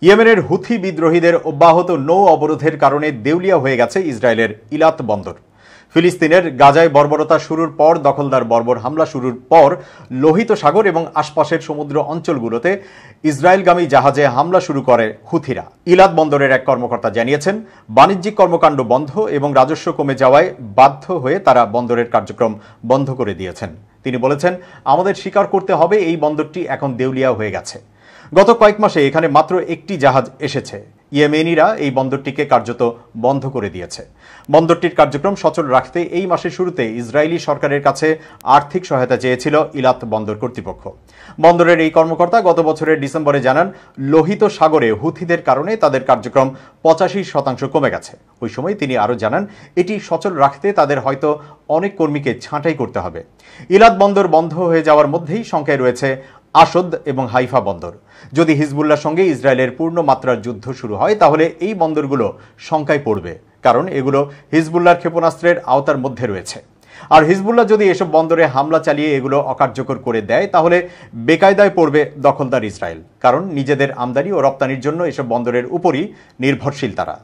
ইয়েমেনের হুথি বিদ্রোহীদের অব্যাহত নৌ অবরোধের কারণে দেউলিয়া হয়ে গেছে ইসরায়েলের ইলাত বন্দর। ফিলিস্তিনের গাজায় বর্বরতা শুরুর পর দখলদার বর্বর হামলা শুরুর পর লোহিত সাগর এবং আশপাশের সমুদ্র অঞ্চলগুলোতে ইসরায়েলগামী জাহাজে হামলা শুরু করে হুথিরা। ইলাত বন্দরের এক কর্মকর্তা জানিয়েছেন, বাণিজ্যিক কর্মকাণ্ড বন্ধ এবং রাজস্ব কমে যাওয়ায় বাধ্য হয়ে তারা বন্দরের কার্যক্রম বন্ধ করে দিয়েছেন। তিনি বলেছেন, আমাদের স্বীকার করতে হবে এই বন্দরটি এখন দেউলিয়া হয়ে গেছে। গত কয়েক মাসে এখানে মাত্র একটি জাহাজ এসেছে। ইয়েমেনিরা এই বন্দরটিকে কার্যত বন্ধ করে দিয়েছে। বন্দরটির কার্যক্রম সচল রাখতে এই মাসের শুরুতে ইসরায়েলি সরকারের কাছে আর্থিক সহায়তা চেয়েছিল ইলাত বন্দর কর্তৃপক্ষ। বন্দরের এই কর্মকর্তা গত বছরের ডিসেম্বরে জানান, লোহিত সাগরে হুথিদের কারণে তাদের কার্যক্রম 85% কমে গেছে। ওই সময় তিনি আরও জানান, এটি সচল রাখতে তাদের হয়তো অনেক কর্মীকে ছাঁটাই করতে হবে। ইলাত বন্দর বন্ধ হয়ে যাওয়ার মধ্যেই শঙ্কায় রয়েছে আশদ এবং হাইফা বন্দর। যদি হিজবুল্লাহর সঙ্গে ইসরায়েলের পূর্ণ মাত্রার যুদ্ধ শুরু হয়, তাহলে এই বন্দরগুলো শঙ্কায় পড়বে, কারণ এগুলো হিজবুল্লাহর ক্ষেপণাস্ত্রের আওতার মধ্যে রয়েছে। আর হিজবুল্লাহ যদি এসব বন্দরে হামলা চালিয়ে এগুলো অকার্যকর করে দেয়, তাহলে বেকায়দায় পড়বে দখলদার ইসরায়েল, কারণ নিজেদের আমদানি ও রপ্তানির জন্য এসব বন্দরের উপরই নির্ভরশীল তারা।